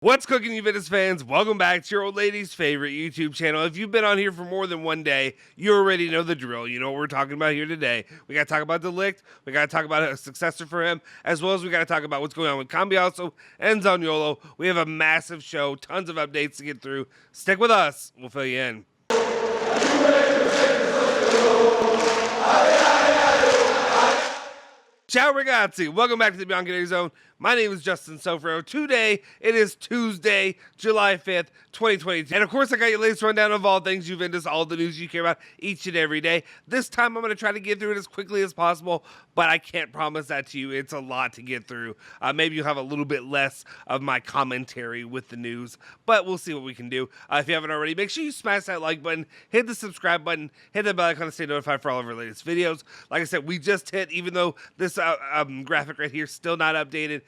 What's cooking, Juventus fans? Welcome back to your old lady's favorite YouTube channel. If you've been on here for more than one day, you already know the drill. You know what we're talking about here today. We got to talk about Ligt. We got to talk about a successor for him, as well as we got to talk about what's going on with Cambiaso and Zaniolo. We have a massive show, tons of updates to get through. Stick with us. We'll fill you in. Ciao ragazzi, welcome back to the Bianconeri Zone. My name is Justin Sofro. Today, it is Tuesday, July 5th, 2022. And of course, I got your latest rundown of all things Juventus, all the news you care about each and every day. This time, I'm going to try to get through it as quickly as possible, but I can't promise that to you. It's a lot to get through. Maybe you'll have a little bit less of my commentary with the news, but we'll see what we can do. If you haven't already, make sure you smash that like button, hit the subscribe button, hit the bell icon to stay notified for all of our latest videos. Like I said, we just hit, even though this graphic right here is still not updated,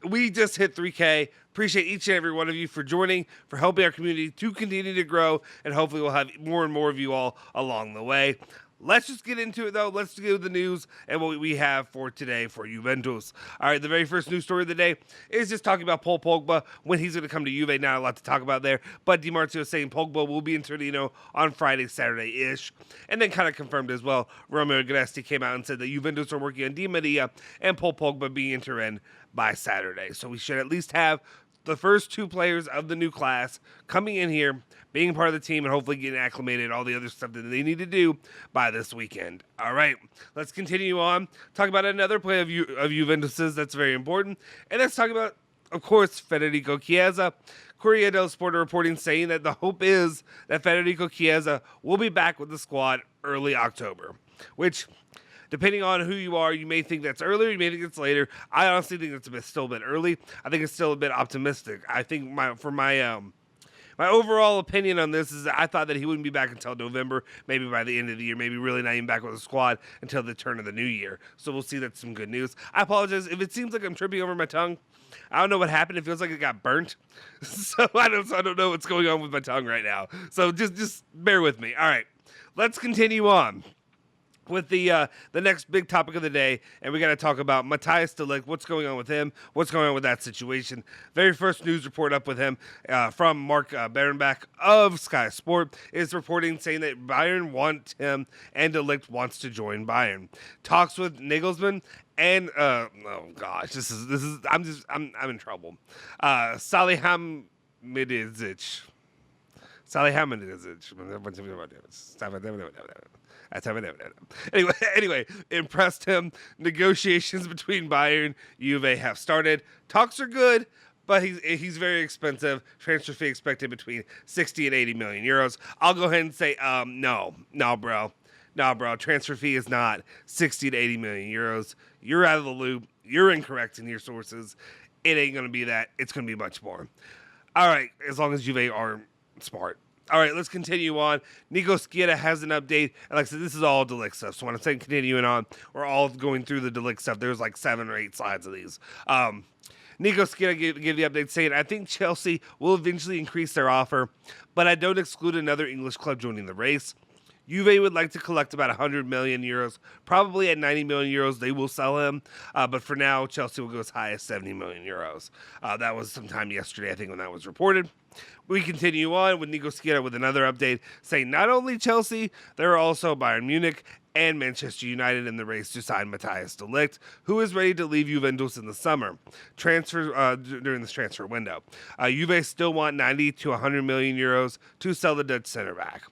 we just hit 3K. Appreciate each and every one of you for joining, for helping our community to continue to grow, and hopefully we'll have more and more of you all along the way. Let's just get into it, though. Let's get the news and what we have for today for Juventus. All right, the very first news story of the day is just talking about Paul Pogba, when he's going to come to Juve. Not a lot to talk about there, but Di Marzio is saying Pogba will be in Torino on Friday, Saturday-ish. And then kind of confirmed as well, Romeo Agresti came out and said that Juventus are working on Di Maria and Paul Pogba being in Turin by Saturday. So we should at least have the first two players of the new class coming in here, being part of the team, and hopefully getting acclimated, all the other stuff that they need to do by this weekend. All right, let's continue on. Talk about another play of Juventus's that's very important. And let's talk about, of course, Federico Chiesa. Corriere dello Sport reporting saying that the hope is that Federico Chiesa will be back with the squad early October, which, depending on who you are, you may think that's earlier, you may think it's later. I honestly think it's still a bit early. I think it's still a bit optimistic. I think my overall opinion on this is that I thought that he wouldn't be back until November, maybe by the end of the year, maybe really not even back with the squad until the turn of the new year. So we'll see. That's some good news. I apologize if it seems like I'm tripping over my tongue. I don't know what happened. It feels like it got burnt. So I don't know what's going on with my tongue right now. So just bear with me. All right, let's continue on with the next big topic of the day, and we got to talk about Matthijs de Ligt. What's going on with him? What's going on with that situation? Very first news report up with him from Mark Berenbach of Sky Sport is reporting saying that Bayern want him and de Ligt wants to join Bayern. Talks with Nagelsmann and oh gosh, this is I'm in trouble. Salihamidzic. Anyway, impressed him. Negotiations between Bayern, Juve have started. Talks are good, but he's very expensive. Transfer fee expected between 60 and 80 million euros. I'll go ahead and say, no, bro. Transfer fee is not 60 to 80 million euros. You're out of the loop. You're incorrect in your sources. It ain't going to be that. It's going to be much more. All right, as long as Juve are smart. All right, let's continue on. Nico Schietta has an update. And like I said, this is all de Ligt stuff. So when I say continuing on, we're all going through the de Ligt stuff. There's like 7 or 8 slides of these. Nico Schietta gave the update saying, I think Chelsea will eventually increase their offer, but I don't exclude another English club joining the race. Juve would like to collect about 100 million euros. Probably at 90 million euros, they will sell him. But for now, Chelsea will go as high as 70 million euros. That was sometime yesterday, I think, when that was reported. We continue on with Nico Schietta with another update saying not only Chelsea, there are also Bayern Munich and Manchester United in the race to sign Matthijs de Ligt, who is ready to leave Juventus in the summer during this transfer window. Juve still want 90 to 100 million euros to sell the Dutch center back,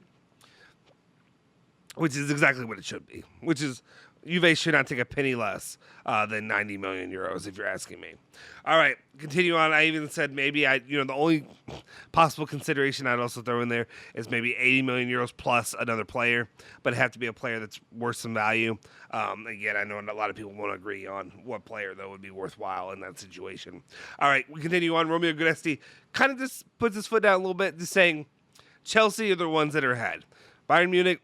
which is exactly what it should be, which is Juve should not take a penny less than 90 million euros, if you're asking me. All right, continue on. I even said maybe the only possible consideration I'd also throw in there is maybe 80 million euros plus another player, but it'd have to be a player that's worth some value. Again, I know a lot of people won't agree on what player, though, would be worthwhile in that situation. All right, we continue on. Romeo Agresti kind of just puts his foot down a little bit, just saying Chelsea are the ones that are ahead. Bayern Munich,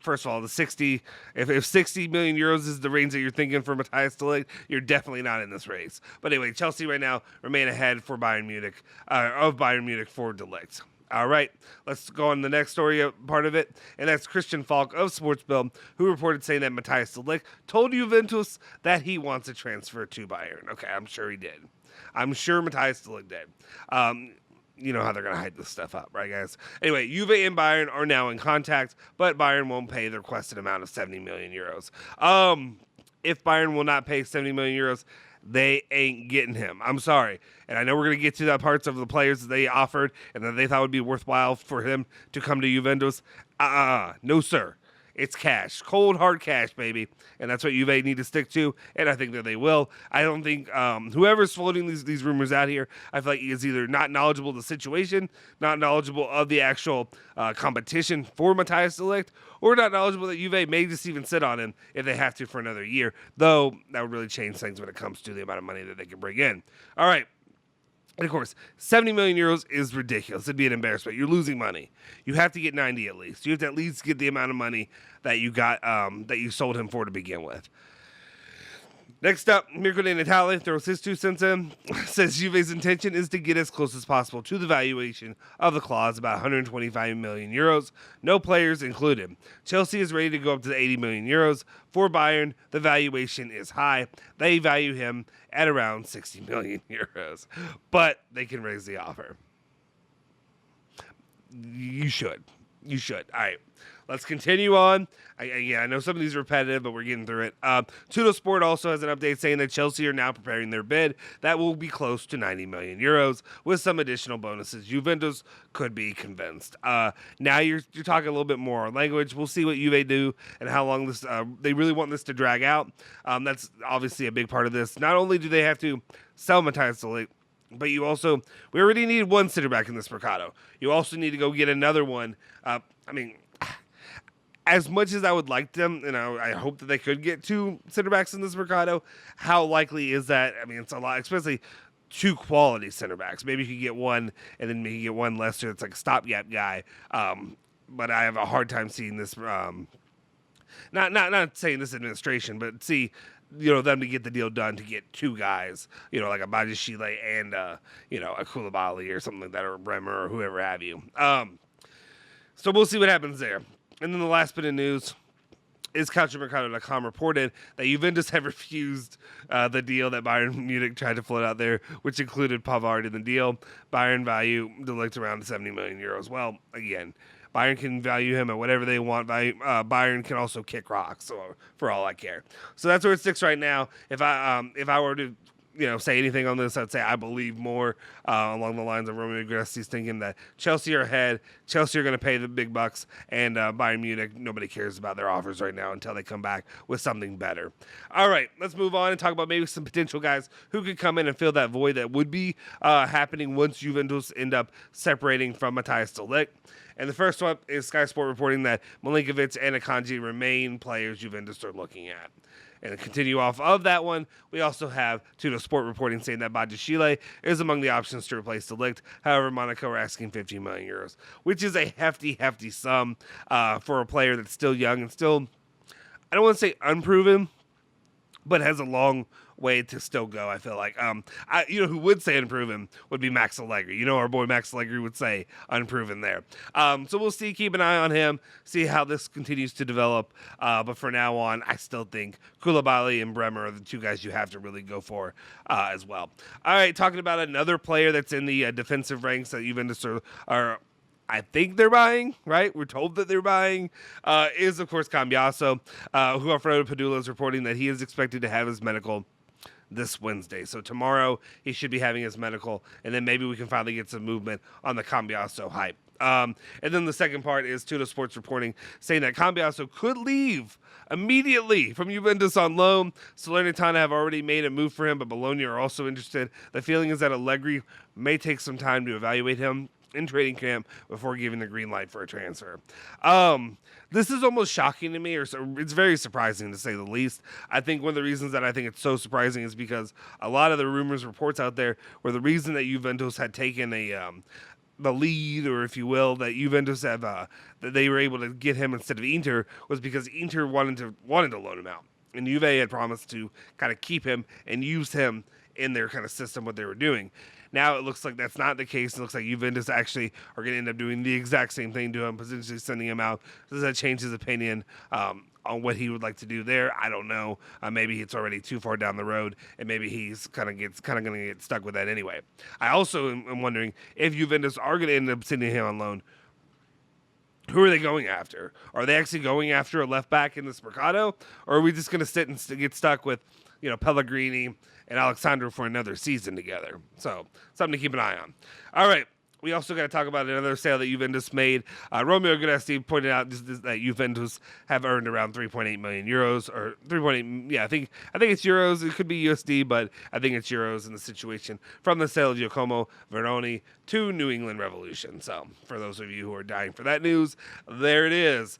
first of all, the 60, if 60 million euros is the range that you're thinking for Matthijs de Ligt, you're definitely not in this race. But anyway, Chelsea right now remain ahead for Bayern Munich, for de Ligt. All right, let's go on the next story part of it, and that's Christian Falk of Sports Bill, who reported saying that Matthijs de Ligt told Juventus that he wants to transfer to Bayern. Okay, I'm sure he did. I'm sure Matthias de Ligt did. You know how they're going to hide this stuff up, right, guys? Anyway, Juve and Bayern are now in contact, but Bayern won't pay the requested amount of 70 million euros. If Bayern will not pay 70 million euros, they ain't getting him. I'm sorry. And I know we're going to get to the parts of the players that they offered and that they thought would be worthwhile for him to come to Juventus. No, sir. It's cash. Cold, hard cash, baby. And that's what Juve need to stick to, and I think that they will. I don't think whoever's floating these rumors out here, I feel like he is either not knowledgeable of the situation, not knowledgeable of the actual competition for Matthias de Ligt, or not knowledgeable that Juve may just even sit on him if they have to for another year, though that would really change things when it comes to the amount of money that they can bring in. All right. And of course, 70 million euros is ridiculous. It'd be an embarrassment. You're losing money. You have to get 90 at least. You have to at least get the amount of money that you got, that you sold him for to begin with. Next up, Mirko De Natale throws his 2 cents in. Says Juve's intention is to get as close as possible to the valuation of the clause, about 125 million euros. No players included. Chelsea is ready to go up to 80 million euros. For Bayern, the valuation is high. They value him at around 60 million euros. But they can raise the offer. You should. You should. All right. Let's continue on. I know some of these are repetitive, but we're getting through it. Tuttosport also has an update saying that Chelsea are now preparing their bid. That will be close to 90 million euros with some additional bonuses. Juventus could be convinced. Now you're talking a little bit more language. We'll see what Juve do and how long this they really want this to drag out. That's obviously a big part of this. Not only do they have to sell Matthias de Ligt, but we already need one center back in this Mercado. You also need to go get another one. As much as I would like them, and I hope that they could get 2 center backs in this Mercado, how likely is that? I mean, it's a lot, especially 2 quality center backs. Maybe you could get one, and then maybe get one lesser. It's like a stopgap guy. But I have a hard time seeing this. Not saying this administration, but them to get the deal done to get 2 guys, like a Bajashile and a Koulibaly or something like that, or a Bremer or whoever have you. So we'll see what happens there. And then the last bit of news is CalcioMercato.com reported that Juventus have refused the deal that Bayern Munich tried to float out there, which included Pavard in the deal. Bayern value de Ligt around 70 million euros. Well, again, Bayern can value him at whatever they want. Bayern can also kick rocks, so for all I care. So that's where it sticks right now. If I were to say anything on this, I'd say I believe more along the lines of Romeo Gressi's thinking that Chelsea are ahead. Chelsea are going to pay the big bucks, and Bayern Munich, nobody cares about their offers right now until they come back with something better. All right, let's move on and talk about maybe some potential guys who could come in and fill that void that would be happening once Juventus end up separating from Matthias de Ligt. And the first one is Sky Sport reporting that Milinkovic and Akanji remain players Juventus are looking at. And to continue off of that one, we also have Tuttosport reporting saying that Bajashile is among the options to replace de Ligt. However, Monaco are asking 15 million euros, which is a hefty sum for a player that's still young and still, I don't want to say unproven, but has a long way to still go, I feel like. Who would say unproven would be Max Allegri. Our boy Max Allegri would say unproven there. So we'll see, keep an eye on him, see how this continues to develop. But for now on, I still think Koulibaly and Bremer are the 2 guys you have to really go for as well. All right, talking about another player that's in the defensive ranks that Juventus are I think they're buying, right? We're told that they're buying, is, of course, Cambiaso, who Alfredo Padula is reporting that he is expected to have his medical this Wednesday. So tomorrow he should be having his medical, and then maybe we can finally get some movement on the Cambiaso hype. And then the second part is Tuttosport's reporting saying that Cambiaso could leave immediately from Juventus on loan. Salernitana have already made a move for him, but Bologna are also interested. The feeling is that Allegri may take some time to evaluate him in training camp before giving the green light for a transfer. This is almost shocking to me, or it's very surprising to say the least. I think one of the reasons that I think it's so surprising is because a lot of the rumors, reports out there were the reason that Juventus had taken the lead, or if you will, that Juventus have that they were able to get him instead of Inter, was because Inter wanted to loan him out, and Juve had promised to kind of keep him and use him in their kind of system, what they were doing. Now it looks like that's not the case. It looks like Juventus actually are going to end up doing the exact same thing to him, potentially sending him out. Does that change his opinion? on what he would like to do there. I don't know. Maybe it's already too far down the road, and maybe he's kind of going to get stuck with that anyway. I also am wondering if Juventus are going to end up sending him on loan. Who are they going after? Are they actually going after a left back in this Mercado, or are we just going to sit and get stuck with, Pellegrini and Alexandro for another season together? So something to keep an eye on. All right. We also got to talk about another sale that Juventus made. Romeo Guidetti pointed out that Juventus have earned around 3.8 million euros, or 3.8. Yeah, I think it's euros. It could be USD, but I think it's euros in the situation from the sale of Giacomo Veroni to New England Revolution. So, for those of you who are dying for that news, there it is.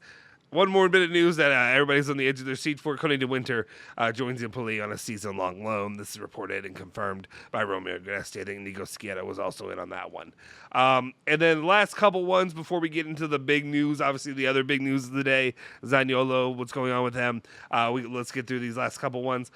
One more bit of news that everybody's on the edge of their seat for. Conte de Winter joins Empoli on a season-long loan. This is reported and confirmed by Romeo Guidetti. I think Nico Schietta was also in on that one. And then the last couple ones before we get into the big news. Obviously, the other big news of the day, Zaniolo, what's going on with him. Let's get through these last couple ones.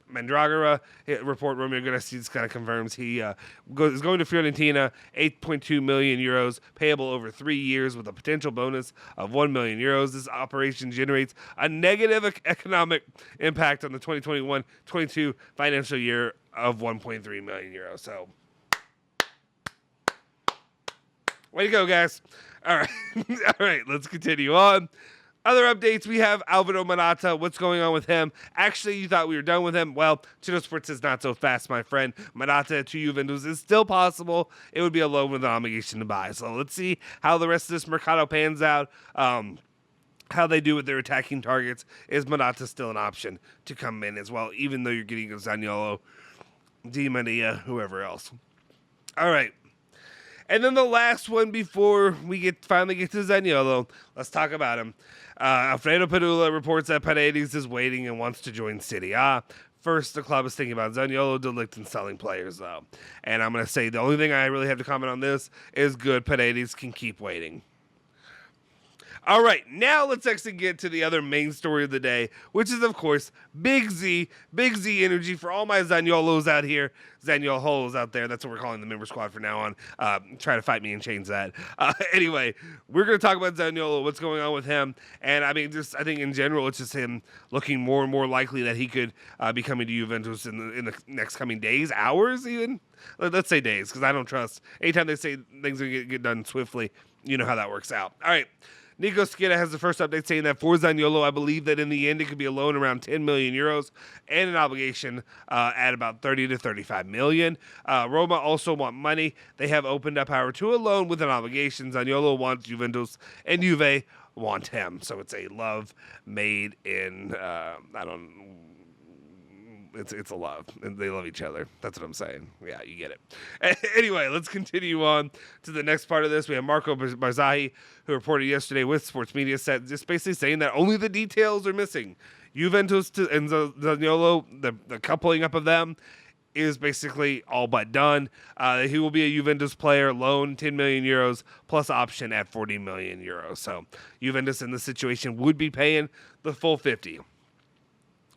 Mandragora report, Romeo Guidetti kind of confirms he is going to Fiorentina, 8.2 million euros, payable over 3 years with a potential bonus of 1 million euros. This operation generates a negative economic impact on the 2021-22 financial year of 1.3 million euros. So, way to go, guys. All right. All right, let's continue on. Other updates, we have Alvaro Morata. What's going on with him? Actually, you thought we were done with him. Well, Tito Sports says not so fast, my friend. Morata to Juventus is still possible. It would be a loan with an obligation to buy. So let's see how the rest of this Mercado pans out. How they do with their attacking targets. Is Morata still an option to come in as well, even though you're getting a Zaniolo, Di Maria, whoever else? All right. And then the last one before we finally get to Zaniolo, let's talk about him. Alfredo Padula reports that Paredes is waiting and wants to join City A. First, the club is thinking about Zaniolo, De Ligt, and selling players, though. And I'm going to say the only thing I really have to comment on this is good. Paredes can keep waiting. All right, now let's actually get to the other main story of the day, which is, of course, Big Z energy for all my Zaniolos out here. Zaniolos out there, that's what we're calling the member squad from now on. Try to fight me and change that. Anyway, we're going to talk about Zaniolo, what's going on with him. And, I think in general, it's just him looking more and more likely that he could be coming to Juventus in the next coming days, hours even. Let's say days, because I don't trust. Anytime they say things are going to get done swiftly, you know how that works out. All right. Nico Schietta has the first update saying that for Zaniolo, I believe that in the end it could be a loan around 10 million euros and an obligation at about 30 to 35 million. Roma also want money. They have opened up, however, to a loan with an obligation. Zaniolo wants Juventus and Juve want him. So it's a love made in, It's a love, and they love each other. That's what I'm saying. Yeah, you get it. Anyway, let's continue on to the next part of this. We have Marco Barzaghi, who reported yesterday with Sports Media Set, just basically saying that only the details are missing. Juventus and Zaniolo, the coupling up of them is basically all but done. He will be a Juventus player, loan 10 million euros plus option at 40 million euros. So Juventus in this situation would be paying the full 50.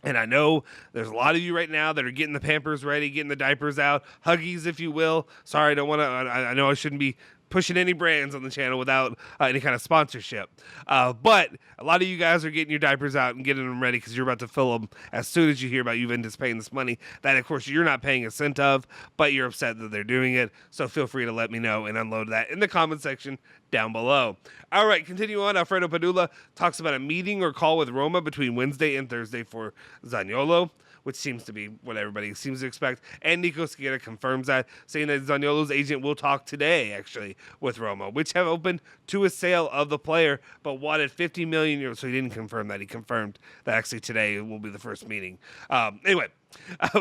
And I know there's a lot of you right now that are getting the Pampers ready, getting the diapers out, Huggies, if you will. Sorry, I don't want to. I know I shouldn't be pushing any brands on the channel without any kind of sponsorship. But a lot of you guys are getting your diapers out and getting them ready because you're about to fill them as soon as you hear about Juventus paying this money that, of course, you're not paying a cent of, but you're upset that they're doing it. So feel free to let me know and unload that in the comment section down below. All right, continue on. Alfredo Padula talks about a meeting or call with Roma between Wednesday and Thursday for Zaniolo, which seems to be what everybody seems to expect. And Nico Schietta confirms that, saying that Zaniolo's agent will talk today, actually, with Roma, which have opened to a sale of the player, but wanted 50 million euros. So he didn't confirm that. He confirmed that actually today will be the first meeting. Anyway.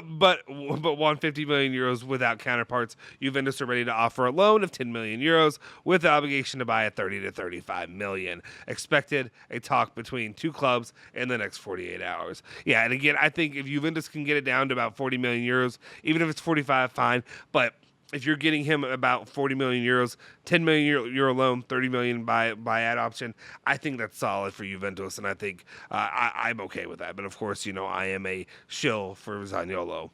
But want 50 million euros without counterparts. Juventus are ready to offer a loan of 10 million euros with the obligation to buy at 30 to 35 million. Expected a talk between two clubs in the next 48 hours. Yeah, and again, I think if Juventus can get it down to about 40 million euros, even if it's 45, fine. But if you're getting him about 40 million euros, 10 million euro loan, 30 million buy ad option, I think that's solid for Juventus, and I think I'm okay with that. But of course, I am a shill for Zaniolo.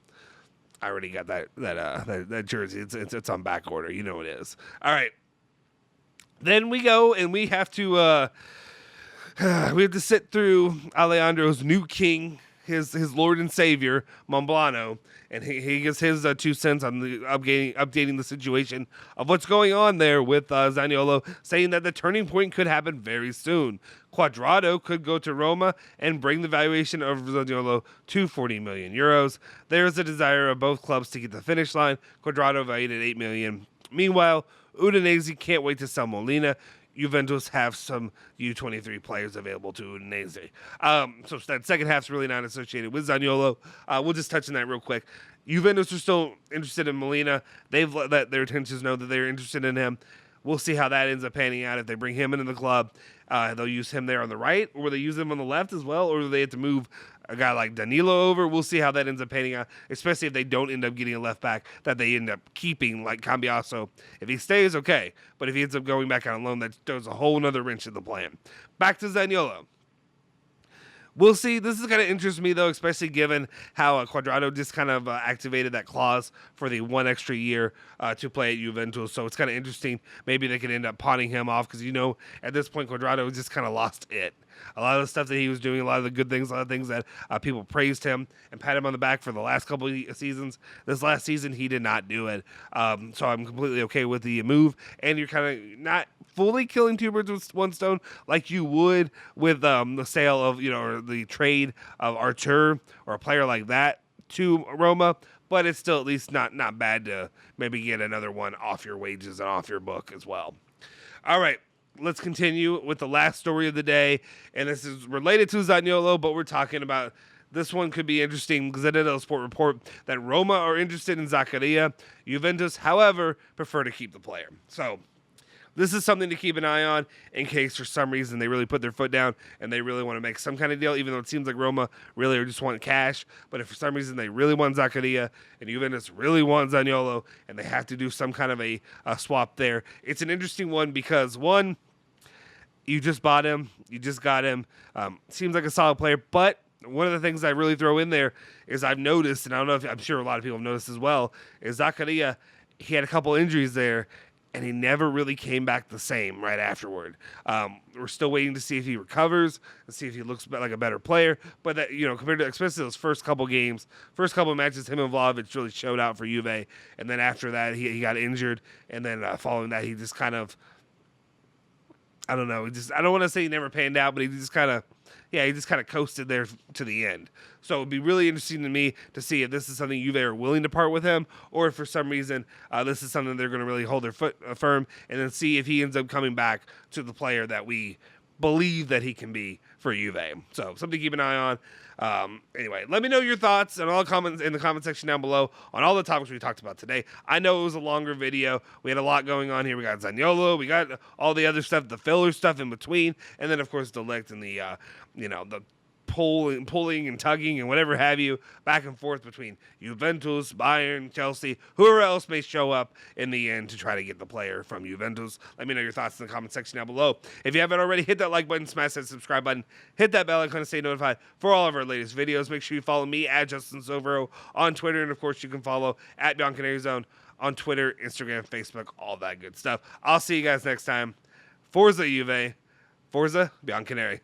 I already got that jersey. It's on back order. You know it is. All right. Then we go and we have to We have to sit through Alejandro's new king, his Lord and Savior, Momblano, and he gives his 2 cents on the updating the situation of what's going on there with Zaniolo, saying that the turning point could happen very soon. Quadrado could go to Roma and bring the valuation of Zaniolo to 40 million euros. There is a desire of both clubs to get the finish line. Quadrado valued at 8 million. Meanwhile, Udinese can't wait to sell Molina. Juventus have some U23 players available to Udinese. So that second half's really not associated with Zaniolo. We'll just touch on that real quick. Juventus are still interested in Molina. They've let their intentions know that they're interested in him. We'll see how that ends up panning out if they bring him into the club. They'll use him there on the right, or will they use him on the left as well, or do they have to move a guy like Danilo over? We'll see how that ends up panning out, especially if they don't end up getting a left back that they end up keeping, like Cambiaso. If he stays, okay, but if he ends up going back out on loan, that throws a whole nother wrench in the plan. Back to Zaniolo. We'll see. This is going to interest me, though, especially given how Quadrado just kind of activated that clause for the 1 extra year to play at Juventus. So it's kind of interesting. Maybe they could end up pawning him off because, at this point, Quadrado just kind of lost it. A lot of the stuff that he was doing, a lot of the good things, a lot of things that people praised him and pat him on the back for the last couple of seasons. This last season, he did not do it. So I'm completely okay with the move. And you're kind of not fully killing 2 birds with 1 stone like you would with the sale of, or the trade of Artur or a player like that to Roma. But it's still at least not bad to maybe get another one off your wages and off your book as well. All right. Let's continue with the last story of the day, and this is related to Zaniolo, but we're talking about this one could be interesting because I did a sport report that Roma are interested in Zaccaria. Juventus, however, prefer to keep the player. So this is something to keep an eye on in case for some reason they really put their foot down and they really want to make some kind of deal, even though it seems like Roma really just want cash. But if for some reason they really want Zaccaria and Juventus really want Zaniolo and they have to do some kind of a swap there, it's an interesting one because, one, you just bought him. You just got him. Seems like a solid player. But one of the things I really throw in there is I've noticed, and I don't know if I'm sure a lot of people have noticed as well, is Zaccaria, he had a couple injuries there, and he never really came back the same right afterward. We're still waiting to see if he recovers and see if he looks like a better player. But that, compared to especially those first couple games, first couple matches, him and Vlahovic really showed out for Juve. And then after that, he got injured. And then following that, he just kind of, I don't know. I don't want to say he never panned out, but he just kind of coasted there to the end. So it would be really interesting to me to see if this is something Juve are willing to part with him, or if for some reason this is something they're going to really hold their foot firm, and then see if he ends up coming back to the player that we believe that he can be for Juve. So something to keep an eye on. Anyway, let me know your thoughts and all comments in the comment section down below on all the topics we talked about today. I know it was a longer video. We had a lot going on here. We got Zaniolo, we got all the other stuff, the filler stuff in between, and then of course the Ligt and the the pulling and tugging and whatever have you back and forth between Juventus, Bayern, Chelsea, whoever else may show up in the end to try to get the player from Juventus. Let me know your thoughts in the comment section down below. If you haven't already, hit that like button, smash that subscribe button, hit that bell icon to stay notified for all of our latest videos. Make sure you follow me at Justin Sovero on Twitter, and of course you can follow at BiancoNeriZone on Twitter, Instagram, Facebook, all that good stuff. I'll see you guys next time. Forza Juve, Forza Bianconeri.